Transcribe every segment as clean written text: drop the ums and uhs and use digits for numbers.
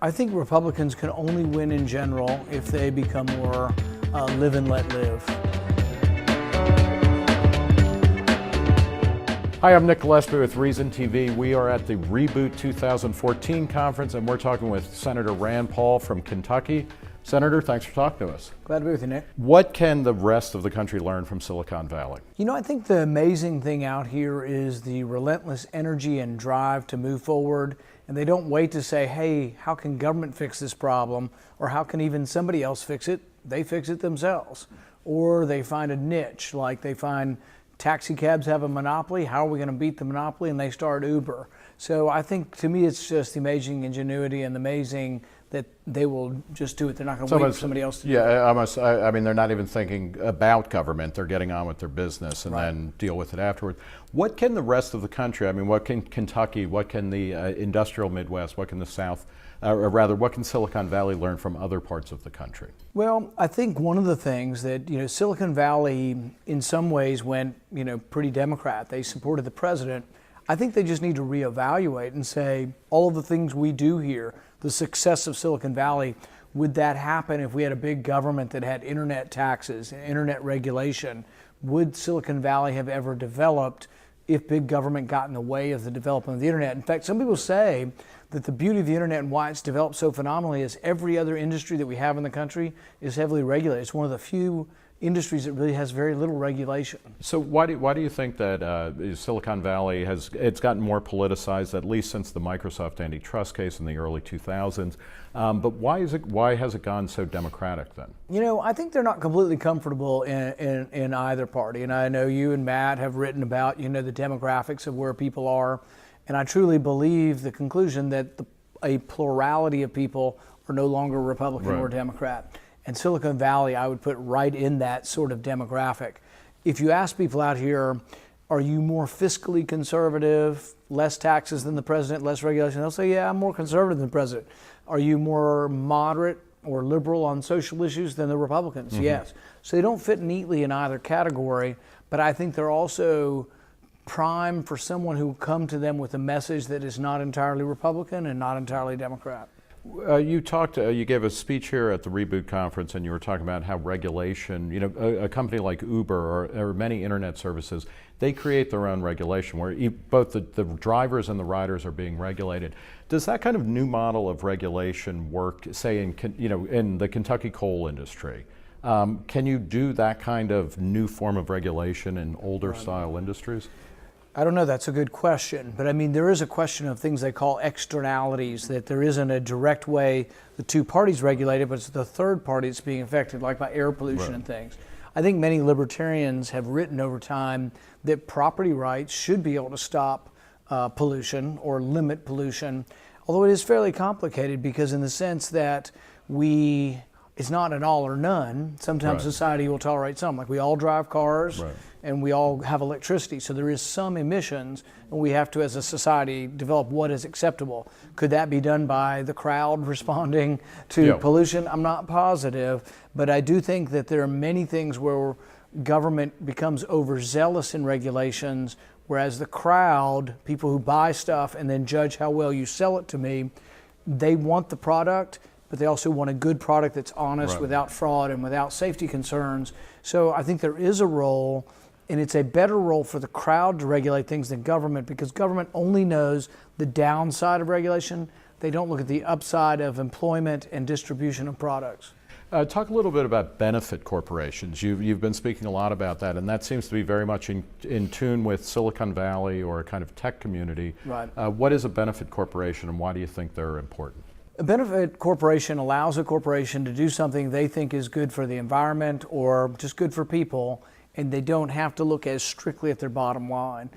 I think Republicans can only win in general if they become more live and let live. Hi, I'm Nick Gillespie with Reason TV. We are at the Reboot 2014 conference, and we're talking with Senator Rand Paul from Kentucky. Senator, thanks for talking to us. Glad to be with you, Nick. What can the rest of the country learn from Silicon Valley? You know, I think the amazing thing out here is the relentless energy and drive to move forward. And they don't wait to say, hey, how can government fix this problem? Or how can even somebody else fix it? They fix it themselves. Or they find a niche, like they find taxi cabs have a monopoly. How are we going to beat the monopoly? And they start Uber. So I think, to me, it's just the amazing ingenuity and amazing that they will just do it. They're not going to wait for somebody else to do it. Yeah, I mean, they're not even thinking about government. They're getting on with their business and then deal with it afterwards. What can the rest of the country, I mean, what can Kentucky, what can the industrial Midwest, what can the South, or rather, what can Silicon Valley learn from other parts of the country? Well, I think one of the things that, Silicon Valley in some ways went, pretty Democrat. They supported the president. I think they just need to reevaluate and say, all of the things we do here, the success of Silicon Valley, would that happen if we had a big government that had internet taxes and internet regulation? Would Silicon Valley have ever developed if big government got in the way of the development of the internet? In fact, some people say that the beauty of the internet and why it's developed so phenomenally is every other industry that we have in the country is heavily regulated. It's one of the few industries that really has very little regulation. So why do you think that Silicon Valley it's gotten more politicized, at least since the Microsoft antitrust case in the early 2000s? But why has it gone so Democratic then? I think they're not completely comfortable in either party. And I know you and Matt have written about, the demographics of where people are. And I truly believe the conclusion that a plurality of people are no longer Republican or Democrat. And Silicon Valley, I would put right in that sort of demographic. If you ask people out here, are you more fiscally conservative, less taxes than the president, less regulation? They'll say, yeah, I'm more conservative than the president. Are you more moderate or liberal on social issues than the Republicans? Mm-hmm. Yes. So they don't fit neatly in either category, but I think they're also prime for someone who will come to them with a message that is not entirely Republican and not entirely Democrat. You gave a speech here at the Reboot conference, and you were talking about how regulation, a company like Uber or many internet services, they create their own regulation where both the drivers and the riders are being regulated. Does that kind of new model of regulation work, say, in the Kentucky coal industry? Can you do that kind of new form of regulation in older style industries? I don't know, that's a good question. But I mean, there is a question of things they call externalities, that there isn't a direct way the two parties regulate it, but it's the third party that's being affected, like by air pollution and things. I think many libertarians have written over time that property rights should be able to stop pollution or limit pollution, although it is fairly complicated because in the sense that it's not an all or none. Sometimes society will tolerate some, like we all drive cars and we all have electricity. So there is some emissions and we have to, as a society, develop what is acceptable. Could that be done by the crowd responding to pollution? I'm not positive, but I do think that there are many things where government becomes overzealous in regulations, whereas the crowd, people who buy stuff and then judge how well you sell it to me, they want the product, but they also want a good product that's honest, without fraud and without safety concerns. So I think there is a role, and it's a better role for the crowd to regulate things than government, because government only knows the downside of regulation. They don't look at the upside of employment and distribution of products. Talk a little bit about benefit corporations. You've been speaking a lot about that, and that seems to be very much in tune with Silicon Valley or a kind of tech community. What is a benefit corporation, and why do you think they're important? A benefit corporation allows a corporation to do something they think is good for the environment or just good for people, and they don't have to look as strictly at their bottom line.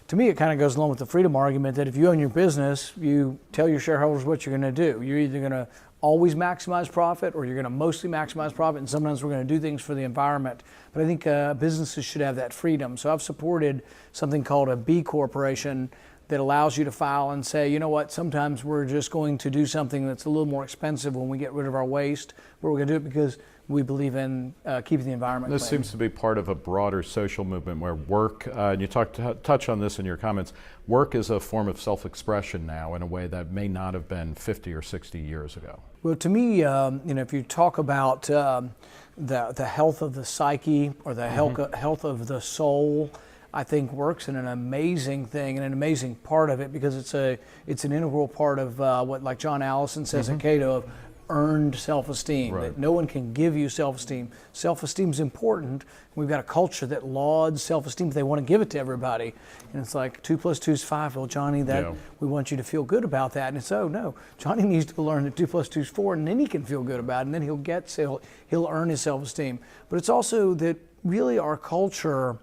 To me, it kind of goes along with the freedom argument that if you own your business, you tell your shareholders what you're going to do. You're either going to always maximize profit or you're going to mostly maximize profit, and sometimes we're going to do things for the environment. But I think businesses should have that freedom. So I've supported something called a B corporation that allows you to file and say, you know what, sometimes we're just going to do something that's a little more expensive when we get rid of our waste, but we're going to do it because we believe in keeping the environment This clean. seems to be part of a broader social movement where work, and you touch on this in your comments, work is a form of self-expression now in a way that may not have been 50 or 60 years ago. Well, to me, if you talk about the health of the psyche or the health of the soul, I think work's an amazing thing and an amazing part of it, because it's an integral part of what, like John Allison says at Cato, of earned self-esteem. Right. That no one can give you self-esteem. Self-esteem is important. We've got a culture that lauds self-esteem, but they want to give it to everybody. And it's like 2 + 2 is 5. Well, Johnny, we want you to feel good about that. And it's, oh no, Johnny needs to learn that 2 + 2 is 4, and then he can feel good about it, and then he'll earn his self-esteem. But it's also that really our culture,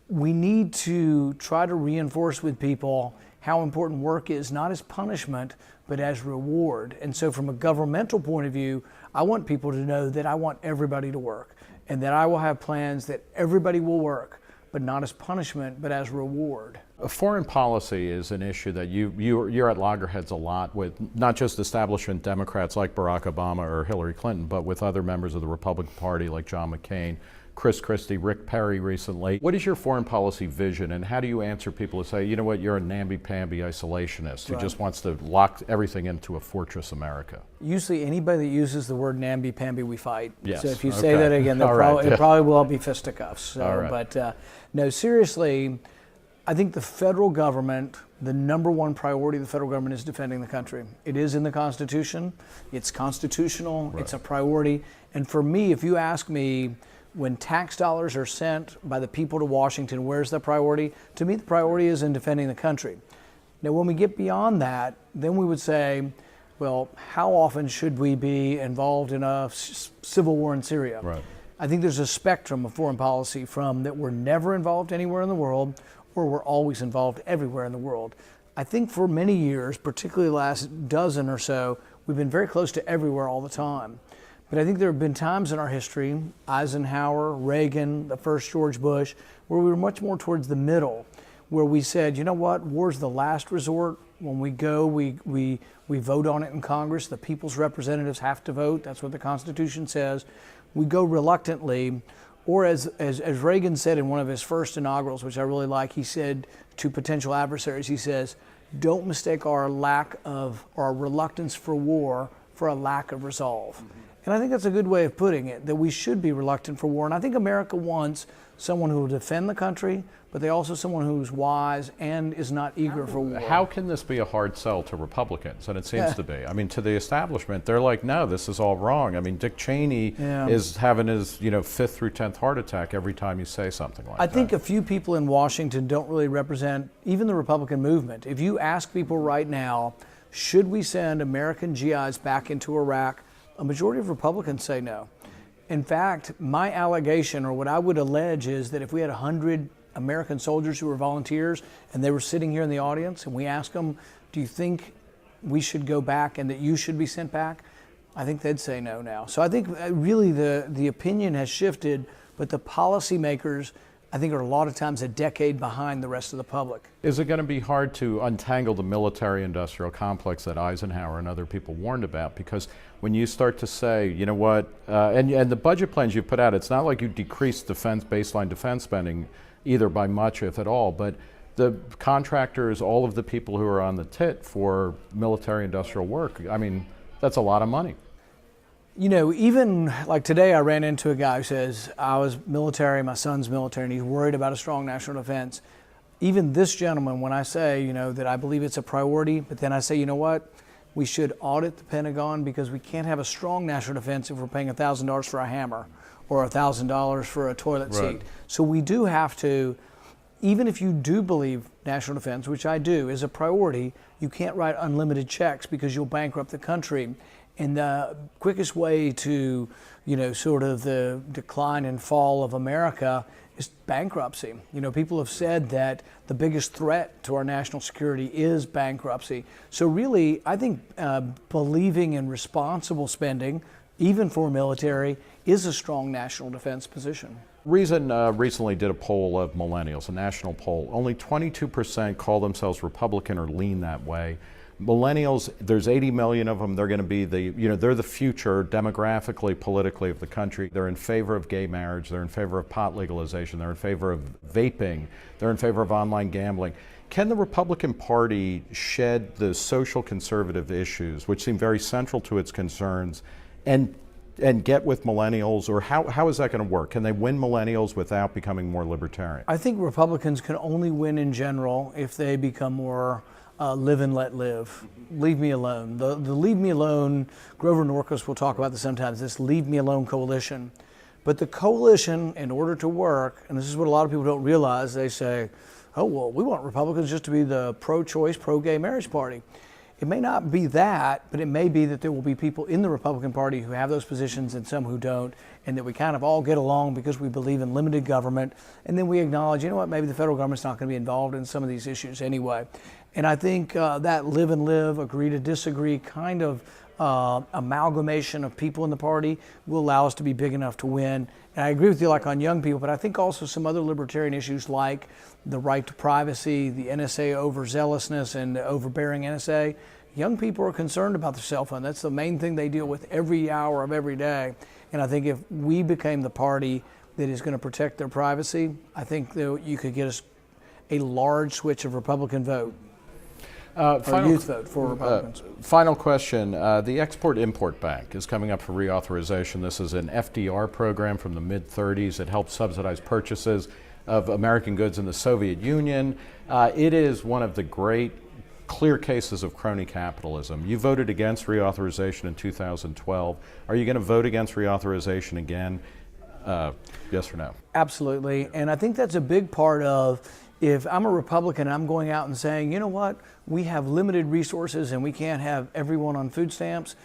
we need to try to reinforce with people how important work is, not as punishment, but as reward. And so from a governmental point of view, I want people to know that I want everybody to work, and that I will have plans that everybody will work, but not as punishment, but as reward. Foreign policy is an issue that you're at loggerheads a lot with, not just establishment Democrats like Barack Obama or Hillary Clinton, but with other members of the Republican Party like John McCain, Chris Christie, Rick Perry recently. What is your foreign policy vision, and how do you answer people who say, you know what, you're a namby-pamby isolationist who just wants to lock everything into a fortress America? Usually anybody that uses the word namby-pamby, we fight. Yes. So if you say that again, it probably will be fisticuffs. So, but no, seriously, I think the federal government, the number one priority of the federal government is defending the country. It is in the Constitution. It's constitutional. It's a priority. And for me, if you ask me, when tax dollars are sent by the people to Washington, where's the priority? To me, the priority is in defending the country. Now, when we get beyond that, then we would say, well, how often should we be involved in a civil war in Syria? Right. I think there's a spectrum of foreign policy from that we're never involved anywhere in the world, or we're always involved everywhere in the world. I think for many years, particularly the last dozen or so, we've been very close to everywhere all the time. But I think there have been times in our history, Eisenhower, Reagan, the first George Bush, where we were much more towards the middle, where we said, you know what, war's the last resort. When we go, we vote on it in Congress. The people's representatives have to vote. That's what the Constitution says. We go reluctantly, or as Reagan said in one of his first inaugurals, which I really like, he said to potential adversaries, he says, don't mistake our reluctance for war for a lack of resolve. And I think that's a good way of putting it, that we should be reluctant for war. And I think America wants someone who will defend the country, but they also someone who's wise and is not eager for war. How can this be a hard sell to Republicans? And it seems to be. I mean, to the establishment, they're like, no, this is all wrong. I mean, Dick Cheney is having his 5th through 10th heart attack every time you say something like that. I think a few people in Washington don't really represent even the Republican movement. If you ask people right now, should we send American GIs back into Iraq? A majority of Republicans say no. In fact, my allegation, or what I would allege, is that if we had 100 American soldiers who were volunteers and they were sitting here in the audience and we asked them, do you think we should go back and that you should be sent back? I think they'd say no now. So I think really the opinion has shifted, but the policymakers, I think, are a lot of times a decade behind the rest of the public. Is it going to be hard to untangle the military-industrial complex that Eisenhower and other people warned about? Because when you start to say, you know what, and the budget plans you put out, it's not like you decreased baseline defense spending either by much, if at all, but the contractors, all of the people who are on the tit for military-industrial work, I mean, that's a lot of money. You know, even like today, I ran into a guy who says, I was military, my son's military, and he's worried about a strong national defense. Even this gentleman, when I say, that I believe it's a priority, but then I say, you know what, we should audit the Pentagon because we can't have a strong national defense if we're paying $1,000 for a hammer or $1,000 for a toilet seat. So we do have to, even if you do believe national defense, which I do, is a priority, you can't write unlimited checks because you'll bankrupt the country. And the quickest way to, sort of the decline and fall of America is bankruptcy. People have said that the biggest threat to our national security is bankruptcy. So really, I think believing in responsible spending, even for military, is a strong national defense position. Reason recently did a poll of millennials, a national poll. Only 22% call themselves Republican or lean that way. Millennials, there's 80 million of them. They're going to be they're the future demographically, politically of the country. They're in favor of gay marriage. They're in favor of pot legalization. They're in favor of vaping. They're in favor of online gambling. Can the Republican Party shed the social conservative issues, which seem very central to its concerns, and get with millennials, or how is that going to work? Can they win millennials without becoming more libertarian? I think Republicans can only win in general if they become more live and let live. Leave me alone. The leave me alone, Grover Norquist will talk about this sometimes, this leave me alone coalition. But the coalition, in order to work, and this is what a lot of people don't realize, they say, oh, well, we want Republicans just to be the pro-choice, pro-gay marriage party. It may not be that, but it may be that there will be people in the Republican Party who have those positions and some who don't, and that we kind of all get along because we believe in limited government, and then we acknowledge, you know what, maybe the federal government's not going to be involved in some of these issues anyway. And I think that live and live, agree to disagree kind of amalgamation of people in the party will allow us to be big enough to win. And I agree with you like on young people, but I think also some other libertarian issues like the right to privacy, the NSA overzealousness and the overbearing NSA. Young people are concerned about their cell phone. That's the main thing they deal with every hour of every day. And I think if we became the party that is going to protect their privacy, I think that you could get us a large switch of Republican vote. Or youth vote for Republicans. Final question. The Export-Import Bank is coming up for reauthorization. This is an FDR program from the mid-30s. It helped subsidize purchases of American goods in the Soviet Union. It is one of the great clear cases of crony capitalism. You voted against reauthorization in 2012. Are you going to vote against reauthorization again? Yes or no? Absolutely. And I think that's a big part of, if I'm a Republican, I'm going out and saying, you know what, we have limited resources and we can't have everyone on food stamps.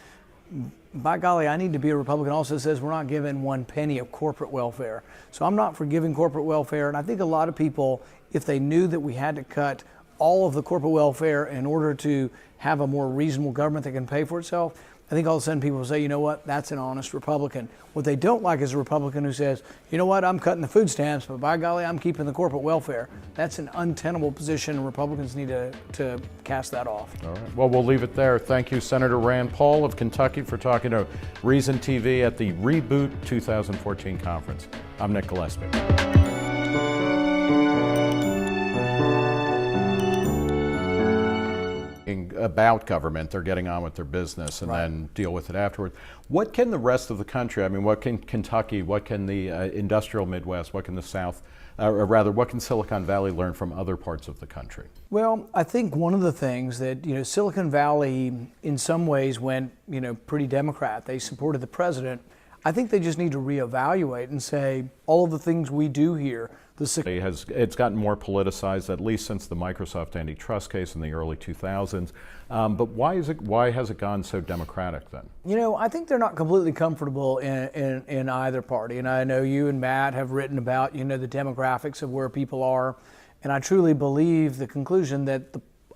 By golly, I need to be a Republican also that says we're not giving one penny of corporate welfare. So I'm not for giving corporate welfare. And I think a lot of people, if they knew that we had to cut all of the corporate welfare in order to have a more reasonable government that can pay for itself, I think all of a sudden people will say, you know what, that's an honest Republican. What they don't like is a Republican who says, you know what, I'm cutting the food stamps, but by golly, I'm keeping the corporate welfare. That's an untenable position, and Republicans need to cast that off. All right. Well, we'll leave it there. Thank you, Senator Rand Paul of Kentucky, for talking to Reason TV at the Reboot 2014 conference. I'm Nick Gillespie. About government, they're getting on with their business and then deal with it afterwards. What can the rest of the country, I mean, what can Kentucky, what can the industrial Midwest, what can the South, or rather, what can Silicon Valley learn from other parts of the country? Well, I think one of the things that, Silicon Valley in some ways went, pretty Democrat. They supported the president. I think they just need to reevaluate and say, all of the things we do here, it's gotten more politicized, at least since the Microsoft antitrust case in the early 2000s. But why has it gone so Democratic then? I think they're not completely comfortable in either party. And I know you and Matt have written about, the demographics of where people are. And I truly believe the conclusion that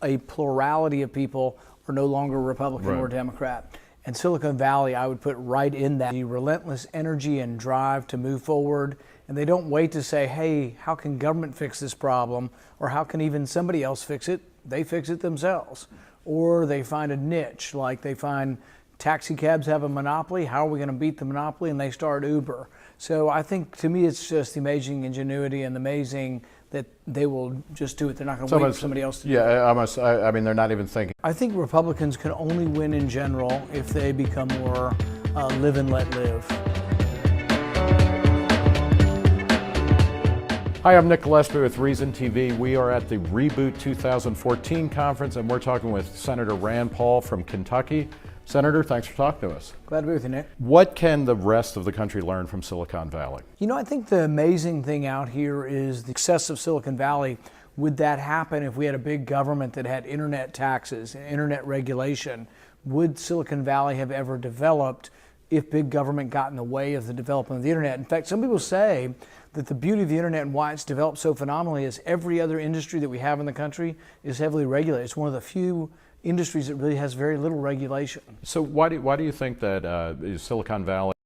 a plurality of people are no longer Republican or Democrat. And Silicon Valley, I would put right in that, the relentless energy and drive to move forward. And they don't wait to say, hey, how can government fix this problem? Or how can even somebody else fix it? They fix it themselves. Or they find a niche, like they find taxi cabs have a monopoly. How are we going to beat the monopoly? And they start Uber. So I think, to me, it's just the amazing ingenuity and amazing that they will just do it. They're not going to wait for somebody else to do it. Yeah, I mean, they're not even thinking. I think Republicans can only win in general if they become more live and let live. Hi, I'm Nick Gillespie with Reason TV. We are at the Reboot 2014 conference, and we're talking with Senator Rand Paul from Kentucky. Senator, thanks for talking to us. Glad to be with you, Nick. What can the rest of the country learn from Silicon Valley? I think the amazing thing out here is the success of Silicon Valley. Would that happen if we had a big government that had internet taxes and internet regulation? Would Silicon Valley have ever developed if big government got in the way of the development of the internet? In fact, some people say that the beauty of the internet and why it's developed so phenomenally is every other industry that we have in the country is heavily regulated. It's one of the few industries that really has very little regulation. So why do you think that Silicon Valley